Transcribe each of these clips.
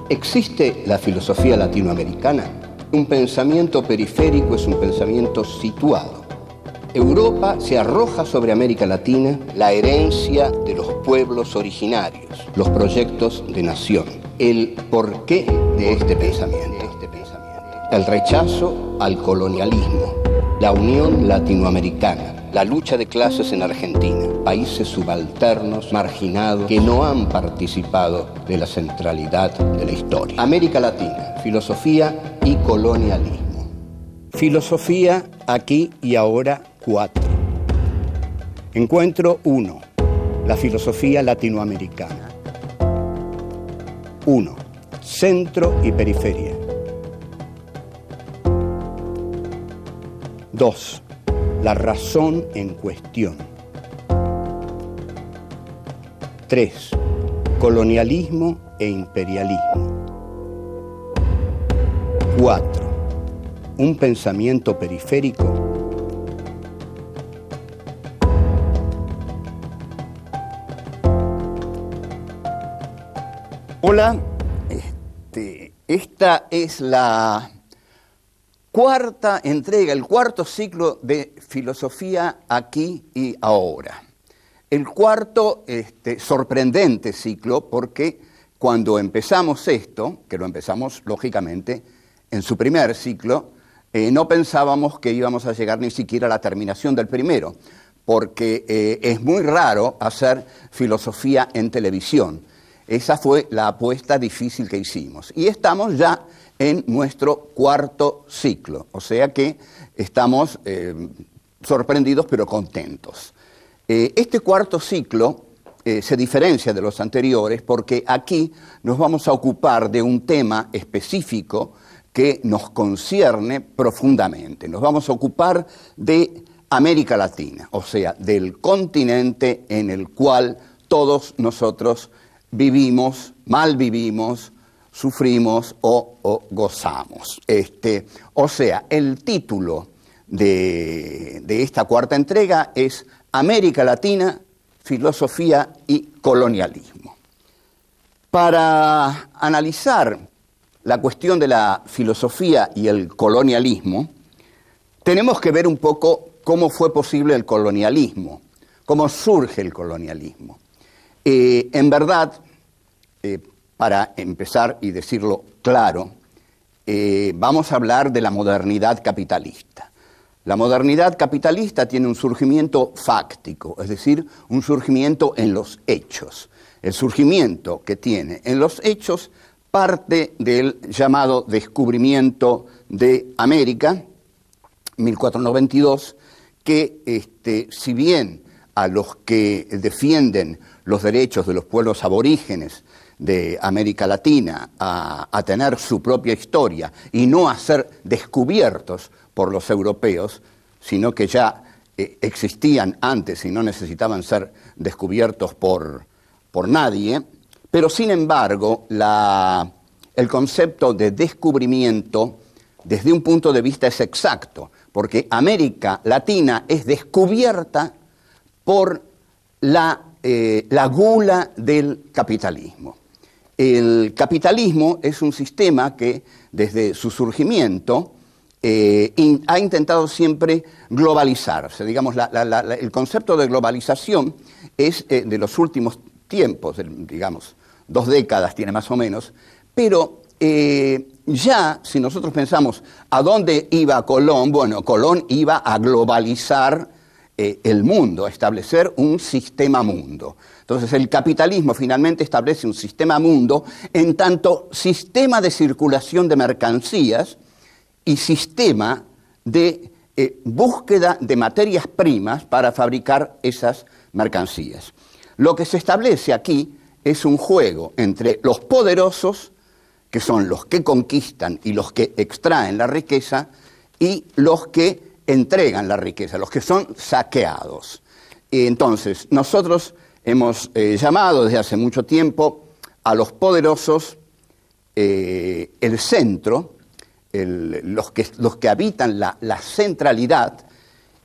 ¿Existe la filosofía latinoamericana? Un pensamiento periférico es un pensamiento situado. Europa se arroja sobre América Latina la herencia de los pueblos originarios, los proyectos de nación, el porqué de este pensamiento, el rechazo al colonialismo, la unión latinoamericana, la lucha de clases en Argentina, países subalternos, marginados, que no han participado de la centralidad de la historia. América Latina, filosofía y colonialismo. Filosofía aquí y ahora 4. Encuentro 1. La filosofía latinoamericana. 1. Centro y periferia. 2. La razón en cuestión. 3. Colonialismo e imperialismo. 4. Un pensamiento periférico. Hola, esta es la cuarta entrega, el cuarto ciclo de filosofía aquí y ahora. El cuarto sorprendente ciclo porque cuando empezamos esto, que lo empezamos lógicamente en su primer ciclo, no pensábamos que íbamos a llegar ni siquiera a la terminación del primero, porque es muy raro hacer filosofía en televisión. Esa fue la apuesta difícil que hicimos. Y estamos ya en nuestro cuarto ciclo, o sea que estamos sorprendidos pero contentos. Este cuarto ciclo se diferencia de los anteriores porque aquí nos vamos a ocupar de un tema específico que nos concierne profundamente. Nos vamos a ocupar de América Latina, o sea, del continente en el cual todos nosotros vivimos, malvivimos, sufrimos o gozamos. O sea, el título de esta cuarta entrega es América Latina, filosofía y colonialismo. Para analizar la cuestión de la filosofía y el colonialismo, tenemos que ver un poco cómo fue posible el colonialismo, cómo surge el colonialismo. En verdad, para empezar y decirlo claro, vamos a hablar de la modernidad capitalista. La modernidad capitalista tiene un surgimiento fáctico, es decir, un surgimiento en los hechos. El surgimiento que tiene en los hechos parte del llamado descubrimiento de América, 1492, que si bien a los que defienden los derechos de los pueblos aborígenes de América Latina a tener su propia historia y no a ser descubiertos por los europeos, sino que ya existían antes y no necesitaban ser descubiertos por nadie, pero sin embargo el concepto de descubrimiento desde un punto de vista es exacto, porque América Latina es descubierta por la gula del capitalismo. El capitalismo es un sistema que desde su surgimiento ha intentado siempre globalizarse. Digamos, el concepto de globalización es de los últimos tiempos, digamos, 2 décadas tiene más o menos, pero ya si nosotros pensamos a dónde iba Colón, bueno, Colón iba a globalizar el mundo, a establecer un sistema mundo. Entonces el capitalismo finalmente establece un sistema mundo en tanto sistema de circulación de mercancías y sistema de búsqueda de materias primas para fabricar esas mercancías. Lo que se establece aquí es un juego entre los poderosos, que son los que conquistan y los que extraen la riqueza, y los que entregan la riqueza, los que son saqueados. Entonces, nosotros hemos llamado desde hace mucho tiempo a los poderosos el centro, los que habitan la centralidad,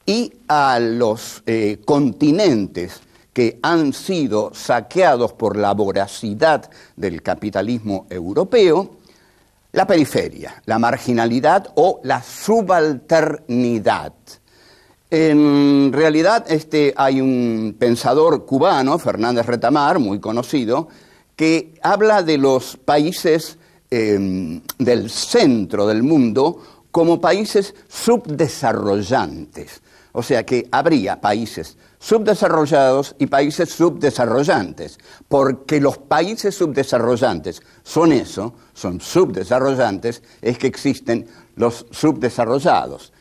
y a los continentes que han sido saqueados por la voracidad del capitalismo europeo, la periferia, la marginalidad o la subalternidad. En realidad hay un pensador cubano, Fernández Retamar, muy conocido, que habla de los países del centro del mundo como países subdesarrollantes. O sea que habría países subdesarrollados y países subdesarrollantes, porque los países subdesarrollantes son eso, son subdesarrollantes, es que existen los subdesarrollados.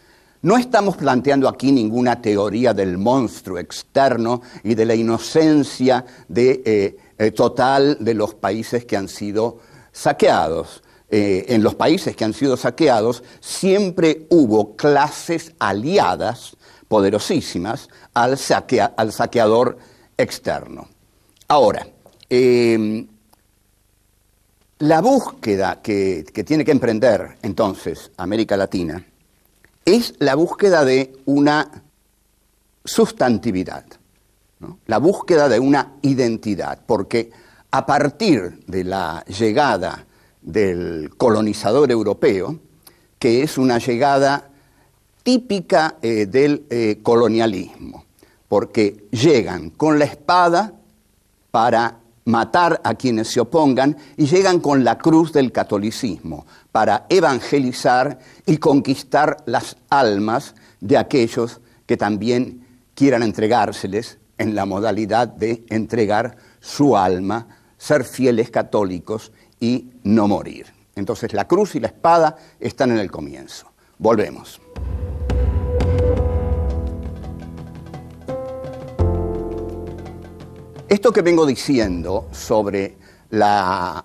No estamos planteando aquí ninguna teoría del monstruo externo y de la inocencia total de los países que han sido saqueados. En los países que han sido saqueados siempre hubo clases aliadas poderosísimas al saqueador externo. Ahora, la búsqueda que tiene que emprender entonces América Latina es la búsqueda de una sustantividad, ¿no? La búsqueda de una identidad, porque a partir de la llegada del colonizador europeo, que es una llegada típica del colonialismo, porque llegan con la espada para matar a quienes se opongan y llegan con la cruz del catolicismo para evangelizar y conquistar las almas de aquellos que también quieran entregárseles en la modalidad de entregar su alma, ser fieles católicos y no morir. Entonces la cruz y la espada están en el comienzo. Volvemos. Esto que vengo diciendo sobre la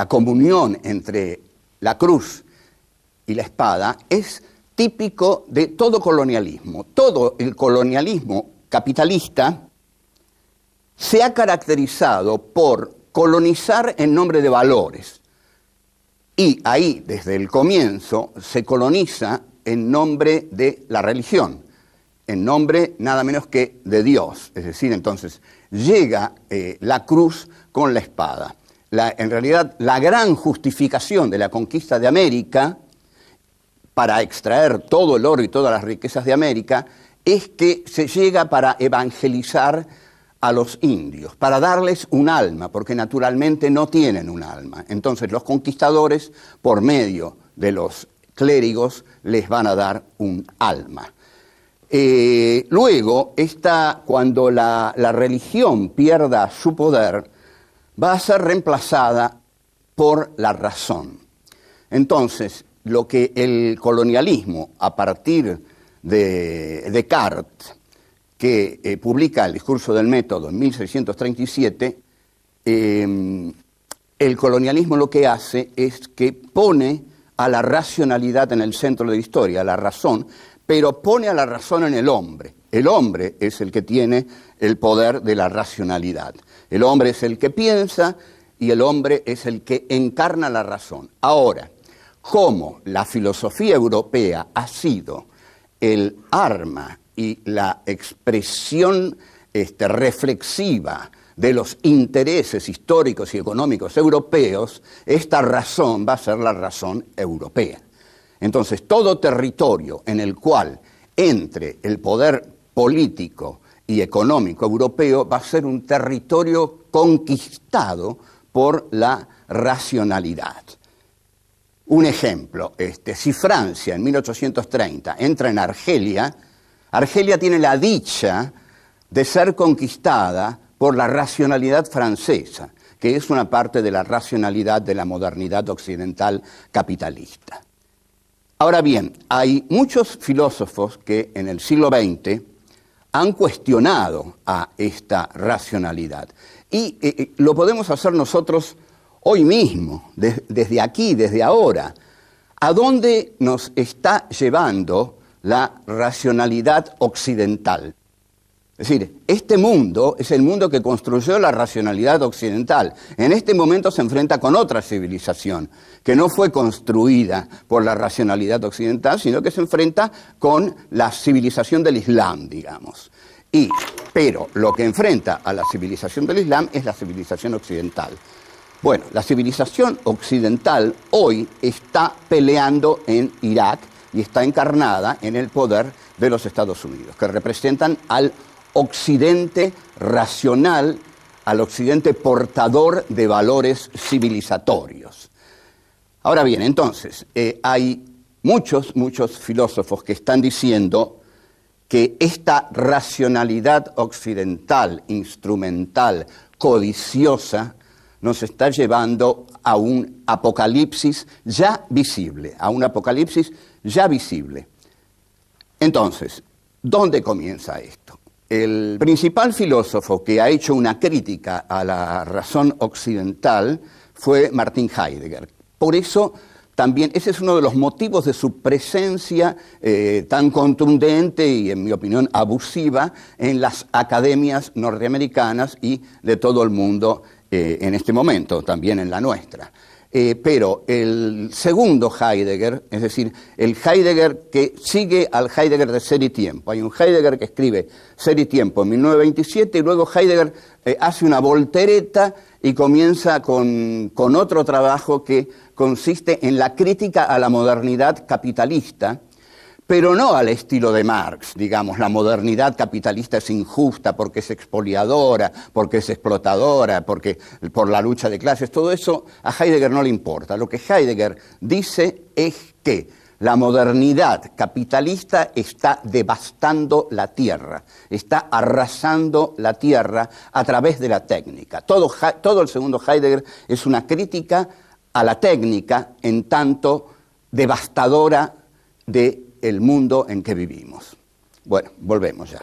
comunión entre la cruz y la espada es típico de todo colonialismo. Todo el colonialismo capitalista se ha caracterizado por colonizar en nombre de valores. Y ahí, desde el comienzo, se coloniza en nombre de la religión, en nombre nada menos que de Dios. Es decir, entonces, llega la cruz con la espada. En realidad, la gran justificación de la conquista de América, para extraer todo el oro y todas las riquezas de América, es que se llega para evangelizar a los indios, para darles un alma, porque naturalmente no tienen un alma. Entonces los conquistadores, por medio de los clérigos, les van a dar un alma. Luego, cuando la religión pierda su poder, va a ser reemplazada por la razón. Entonces, lo que el colonialismo, a partir de Descartes, que publica el discurso del método en 1637, el colonialismo lo que hace es que pone a la racionalidad en el centro de la historia, a la razón, pero pone a la razón en el hombre. El hombre es el que tiene el poder de la racionalidad. El hombre es el que piensa y el hombre es el que encarna la razón. Ahora, como la filosofía europea ha sido el arma y la expresión reflexiva de los intereses históricos y económicos europeos, esta razón va a ser la razón europea. Entonces, todo territorio en el cual entre el poder político y económico europeo va a ser un territorio conquistado por la racionalidad. Un ejemplo, si Francia en 1830 entra en Argelia, Argelia tiene la dicha de ser conquistada por la racionalidad francesa, que es una parte de la racionalidad de la modernidad occidental capitalista. Ahora bien, hay muchos filósofos que en el siglo XX han cuestionado a esta racionalidad. Y lo podemos hacer nosotros hoy mismo, desde aquí, desde ahora. ¿A dónde nos está llevando la racionalidad occidental? Es decir, este mundo es el mundo que construyó la racionalidad occidental. En este momento se enfrenta con otra civilización, que no fue construida por la racionalidad occidental, sino que se enfrenta con la civilización del Islam, digamos. Pero lo que enfrenta a la civilización del Islam es la civilización occidental. Bueno, la civilización occidental hoy está peleando en Irak y está encarnada en el poder de los Estados Unidos, que representan al occidente racional, al occidente portador de valores civilizatorios. Ahora bien, entonces, hay muchos filósofos que están diciendo que esta racionalidad occidental, instrumental, codiciosa, nos está llevando a un apocalipsis ya visible, Entonces, ¿dónde comienza esto? El principal filósofo que ha hecho una crítica a la razón occidental fue Martin Heidegger. Por eso también ese es uno de los motivos de su presencia tan contundente y, en mi opinión, abusiva en las academias norteamericanas y de todo el mundo en este momento, también en la nuestra. Pero el segundo Heidegger, es decir, el Heidegger que sigue al Heidegger de Ser y Tiempo. Hay un Heidegger que escribe Ser y Tiempo en 1927 y luego Heidegger hace una voltereta y comienza con otro trabajo que consiste en la crítica a la modernidad capitalista, pero no al estilo de Marx, digamos, la modernidad capitalista es injusta porque es expoliadora, porque es explotadora, por la lucha de clases, todo eso a Heidegger no le importa. Lo que Heidegger dice es que la modernidad capitalista está devastando la tierra, está arrasando la tierra a través de la técnica. Todo el segundo Heidegger es una crítica a la técnica en tanto devastadora del mundo en que vivimos. Bueno, volvemos ya.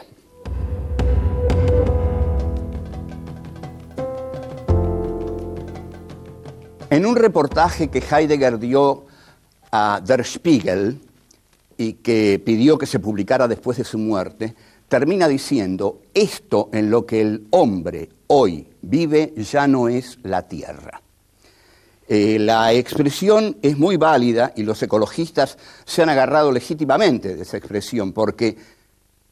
En un reportaje que Heidegger dio a Der Spiegel y que pidió que se publicara después de su muerte, termina diciendo: esto en lo que el hombre hoy vive ya no es la tierra. La expresión es muy válida y los ecologistas se han agarrado legítimamente de esa expresión, porque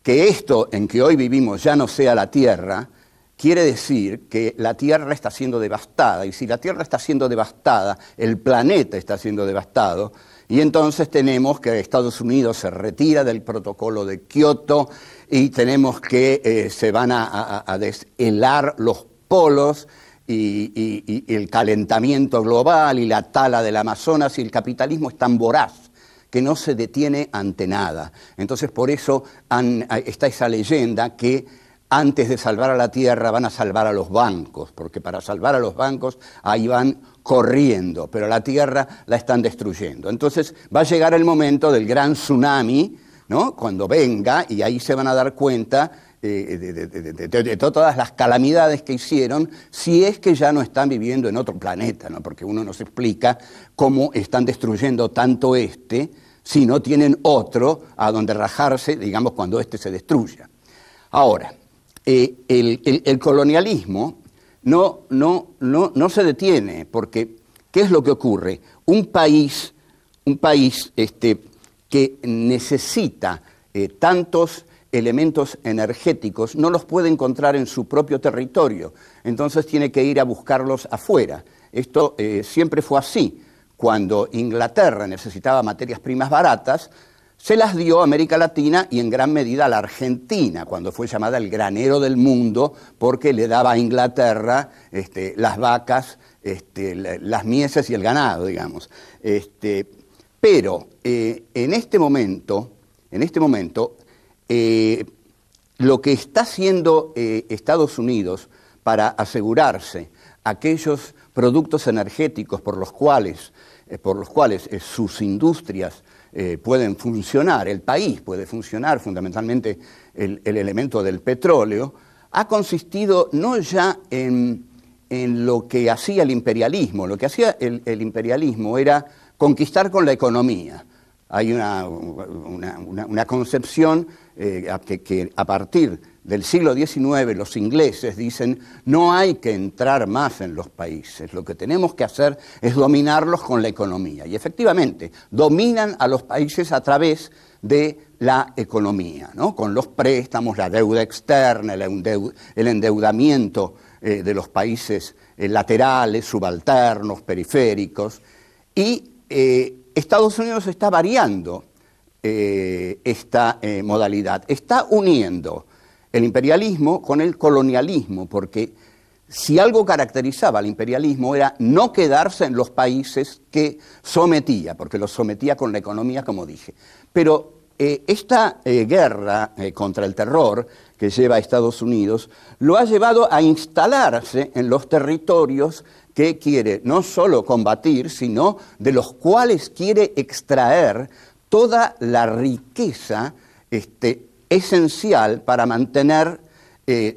que esto en que hoy vivimos ya no sea la tierra, quiere decir que la tierra está siendo devastada, y si la tierra está siendo devastada, el planeta está siendo devastado, y entonces tenemos que Estados Unidos se retira del protocolo de Kioto y tenemos que se van a deshelar los polos y el calentamiento global y la tala del Amazonas, y el capitalismo es tan voraz que no se detiene ante nada. Entonces por eso está esa leyenda que antes de salvar a la tierra van a salvar a los bancos, porque para salvar a los bancos ahí van corriendo, pero la tierra la están destruyendo. Entonces va a llegar el momento del gran tsunami, ¿no? Cuando venga, y ahí se van a dar cuenta de todas las calamidades que hicieron, si es que ya no están viviendo en otro planeta, ¿no? Porque uno no se explica cómo están destruyendo tanto si no tienen otro a donde rajarse, digamos, cuando se destruya. Ahora, el colonialismo no se detiene, porque ¿qué es lo que ocurre? Un país que necesita tantos elementos energéticos no los puede encontrar en su propio territorio, entonces tiene que ir a buscarlos afuera. Esto siempre fue así. Cuando Inglaterra necesitaba materias primas baratas, se las dio a América Latina y en gran medida a la Argentina, cuando fue llamada el granero del mundo, porque le daba a Inglaterra las vacas, las mieses y el ganado, digamos. Pero en este momento, lo que está haciendo Estados Unidos para asegurarse aquellos productos energéticos por los cuales sus industrias pueden funcionar, el país puede funcionar, fundamentalmente el elemento del petróleo, ha consistido no ya en lo que hacía el imperialismo. Lo que hacía el imperialismo era conquistar con la economía. Hay una concepción que a partir del siglo XIX, los ingleses dicen, no hay que entrar más en los países, lo que tenemos que hacer es dominarlos con la economía. Y efectivamente, dominan a los países a través de la economía, ¿no? Con los préstamos, la deuda externa, el endeudamiento de los países laterales, subalternos, periféricos. Y Estados Unidos está variando esta modalidad, está uniendo el imperialismo con el colonialismo, porque si algo caracterizaba al imperialismo era no quedarse en los países que sometía, porque los sometía con la economía, como dije. Pero esta guerra contra el terror que lleva a Estados Unidos lo ha llevado a instalarse en los territorios que quiere no solo combatir, sino de los cuales quiere extraer toda la riqueza esencial para mantener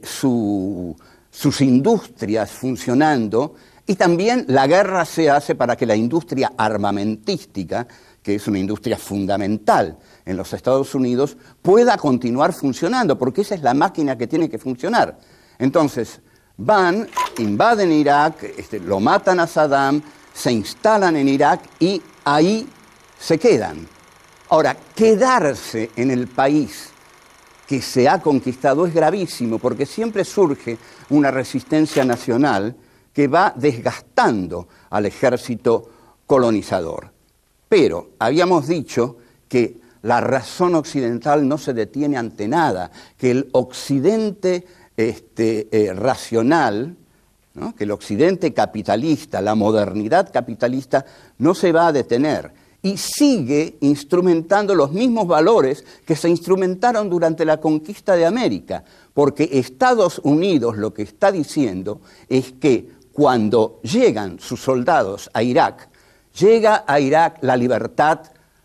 sus industrias funcionando, y también la guerra se hace para que la industria armamentística, que es una industria fundamental en los Estados Unidos, pueda continuar funcionando, porque esa es la máquina que tiene que funcionar. Entonces, van, invaden Irak, lo matan a Saddam, se instalan en Irak y ahí se quedan. Ahora, quedarse en el país que se ha conquistado es gravísimo, porque siempre surge una resistencia nacional que va desgastando al ejército colonizador. Pero habíamos dicho que la razón occidental no se detiene ante nada, que el occidente racional, ¿no? Que el occidente capitalista, la modernidad capitalista, no se va a detener y sigue instrumentando los mismos valores que se instrumentaron durante la conquista de América, porque Estados Unidos lo que está diciendo es que cuando llegan sus soldados a Irak, llega a Irak la libertad,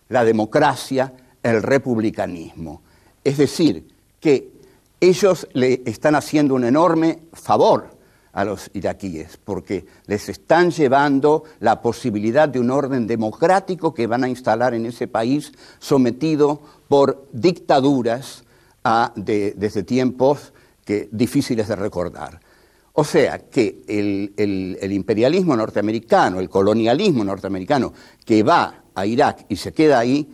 la democracia, el republicanismo. Es decir, que ellos le están haciendo un enorme favor a los iraquíes, porque les están llevando la posibilidad de un orden democrático que van a instalar en ese país sometido por dictaduras desde tiempos difíciles de recordar. O sea que el imperialismo norteamericano, el colonialismo norteamericano que va a Irak y se queda ahí,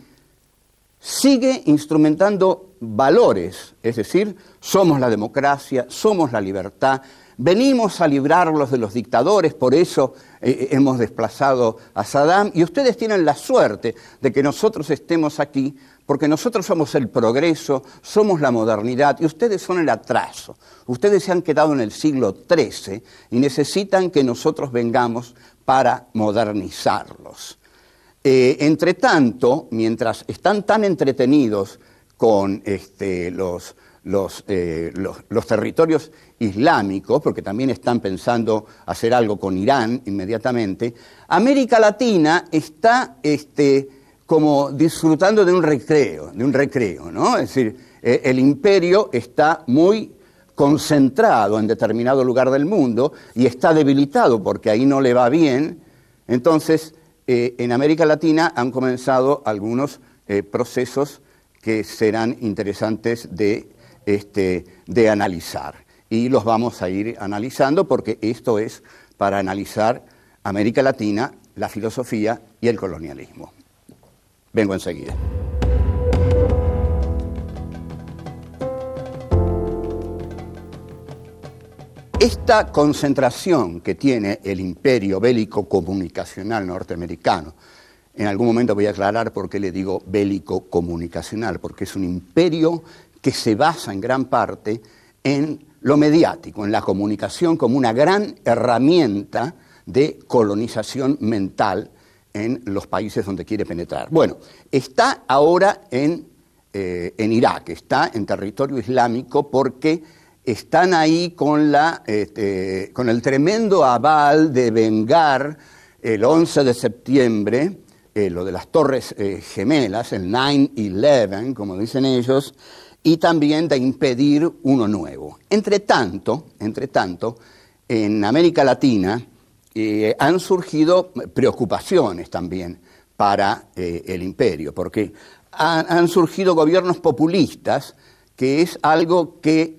sigue instrumentando valores, es decir, somos la democracia, somos la libertad, venimos a librarlos de los dictadores, por eso hemos desplazado a Saddam, y ustedes tienen la suerte de que nosotros estemos aquí, porque nosotros somos el progreso, somos la modernidad, y ustedes son el atraso. Ustedes se han quedado en el siglo XIII y necesitan que nosotros vengamos para modernizarlos. Entre tanto, mientras están tan entretenidos con los territorios islámicos, porque también están pensando hacer algo con Irán inmediatamente, América Latina está como disfrutando de un recreo, ¿no? Es decir, el imperio está muy concentrado en determinado lugar del mundo y está debilitado porque ahí no le va bien. Entonces, en América Latina han comenzado algunos procesos que serán interesantes de analizar. Y los vamos a ir analizando porque esto es para analizar América Latina, la filosofía y el colonialismo. Vengo enseguida. Esta concentración que tiene el imperio bélico comunicacional norteamericano, en algún momento voy a aclarar por qué le digo bélico comunicacional, porque es un imperio que se basa en gran parte en lo mediático, en la comunicación como una gran herramienta de colonización mental en los países donde quiere penetrar. Bueno, está ahora en Irak, está en territorio islámico porque están ahí con el tremendo aval de vengar el 11 de septiembre, lo de las Torres Gemelas, el 9/11, como dicen ellos, y también de impedir uno nuevo. Entre tanto, en América Latina han surgido preocupaciones también para el imperio, porque han surgido gobiernos populistas que es algo que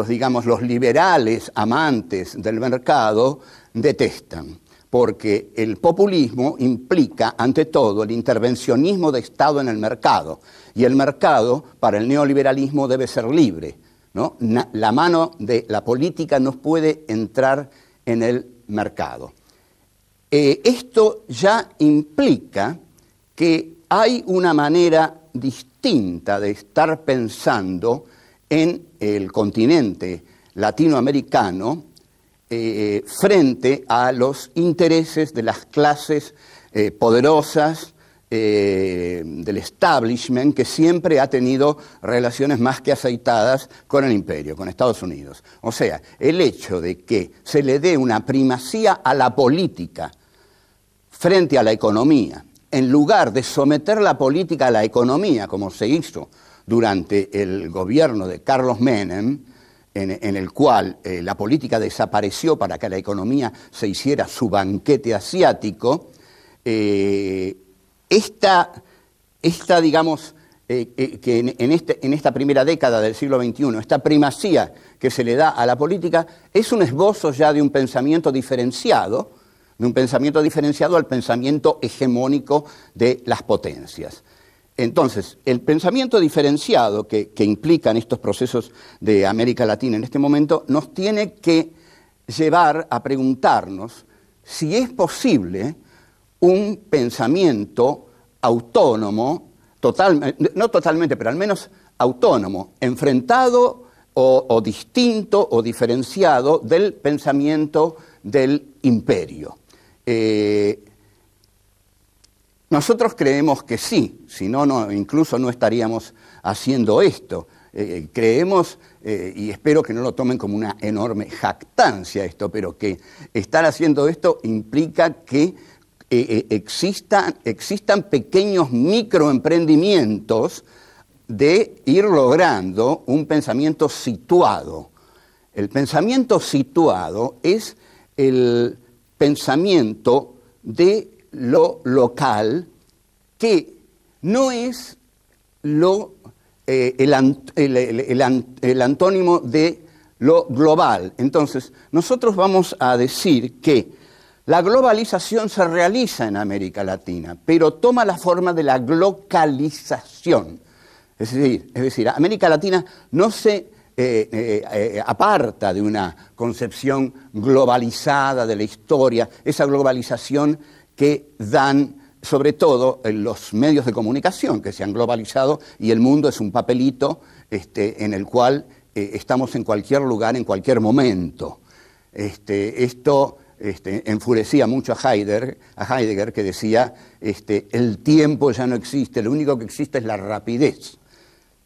digamos, los liberales amantes del mercado detestan, porque el populismo implica, ante todo, el intervencionismo de Estado en el mercado, y el mercado, para el neoliberalismo, debe ser libre, ¿no? La mano de la política no puede entrar en el mercado. Esto ya implica que hay una manera distinta de estar pensando en el continente latinoamericano frente a los intereses de las clases poderosas del establishment, que siempre ha tenido relaciones más que aceitadas con el imperio, con Estados Unidos. O sea, el hecho de que se le dé una primacía a la política frente a la economía, en lugar de someter la política a la economía, como se hizo durante el gobierno de Carlos Menem, en el cual la política desapareció para que la economía se hiciera su banquete asiático, digamos, que en esta primera década del siglo XXI, esta primacía que se le da a la política, es un esbozo ya de un pensamiento diferenciado al pensamiento hegemónico de las potencias. Entonces, el pensamiento diferenciado que implican estos procesos de América Latina en este momento nos tiene que llevar a preguntarnos si es posible un pensamiento autónomo, no totalmente, pero al menos autónomo, enfrentado o distinto o diferenciado del pensamiento del imperio. Nosotros creemos que sí, si no, incluso no estaríamos haciendo esto. Creemos, y espero que no lo tomen como una enorme jactancia esto, pero que estar haciendo esto implica que existan pequeños microemprendimientos de ir logrando un pensamiento situado. El pensamiento situado es el pensamiento de lo local, que no es el antónimo de lo global. Entonces, nosotros vamos a decir que la globalización se realiza en América Latina, pero toma la forma de la glocalización. Es decir, América Latina no se aparta de una concepción globalizada de la historia, esa globalización que dan sobre todo los medios de comunicación que se han globalizado, y el mundo es un papelito en el cual estamos en cualquier lugar, en cualquier momento. Esto enfurecía mucho a Heidegger, que decía, el tiempo ya no existe, lo único que existe es la rapidez.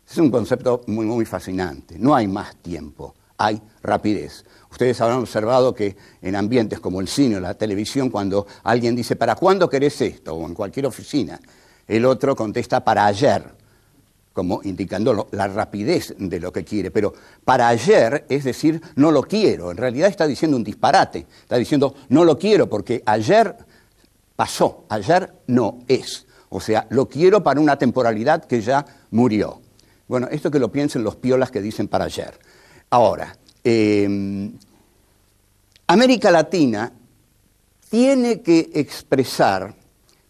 Es un concepto muy, muy fascinante. No hay más tiempo, hay rapidez. Ustedes habrán observado que en ambientes como el cine o la televisión, cuando alguien dice, ¿para cuándo querés esto? O en cualquier oficina, el otro contesta, para ayer, como indicando la rapidez de lo que quiere. Pero para ayer es decir, no lo quiero. En realidad está diciendo un disparate. Está diciendo, no lo quiero porque ayer pasó, ayer no es. O sea, lo quiero para una temporalidad que ya murió. Bueno, esto que lo piensen los piolas que dicen para ayer. Ahora, América Latina tiene que expresar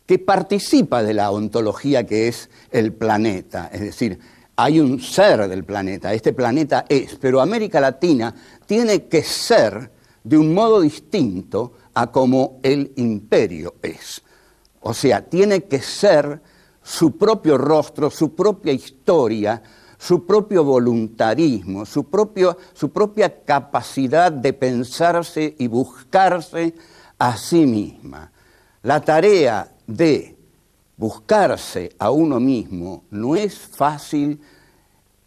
que participa de la ontología que es el planeta. Es decir, hay un ser del planeta, este planeta es, pero América Latina tiene que ser de un modo distinto a como el imperio es. O sea, tiene que ser su propio rostro, su propia historia, su propio voluntarismo, su propia capacidad de pensarse y buscarse a sí misma. La tarea de buscarse a uno mismo no es fácil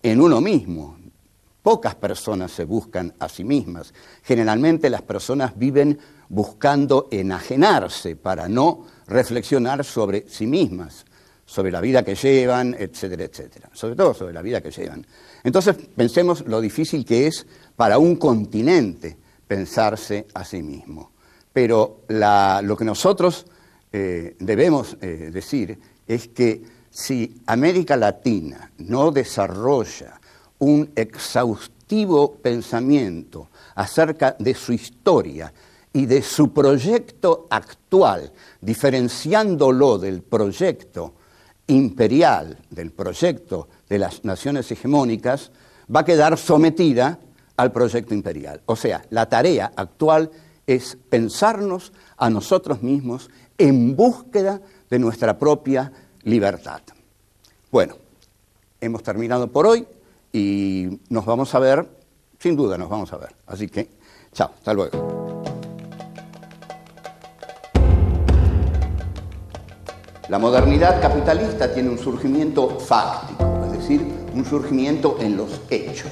en uno mismo. Pocas personas se buscan a sí mismas. Generalmente las personas viven buscando enajenarse para no reflexionar sobre sí mismas, sobre la vida que llevan, etcétera, etcétera. Sobre todo sobre la vida que llevan. Entonces pensemos lo difícil que es para un continente pensarse a sí mismo. Pero lo que nosotros debemos decir es que si América Latina no desarrolla un exhaustivo pensamiento acerca de su historia y de su proyecto actual, diferenciándolo del proyecto imperial, del proyecto de las naciones hegemónicas, va a quedar sometida al proyecto imperial. O sea, la tarea actual es pensarnos a nosotros mismos en búsqueda de nuestra propia libertad. Bueno, hemos terminado por hoy y nos vamos a ver, sin duda nos vamos a ver. Así que, chao, hasta luego. La modernidad capitalista tiene un surgimiento fáctico, es decir, un surgimiento en los hechos.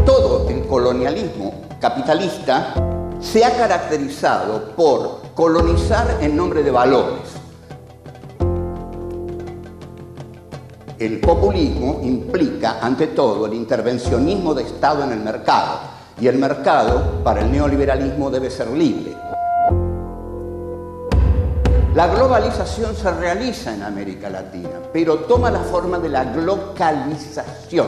Todo el colonialismo capitalista se ha caracterizado por colonizar en nombre de valores. El populismo implica, ante todo, el intervencionismo de Estado en el mercado, y el mercado, para el neoliberalismo, debe ser libre. La globalización se realiza en América Latina, pero toma la forma de la glocalización.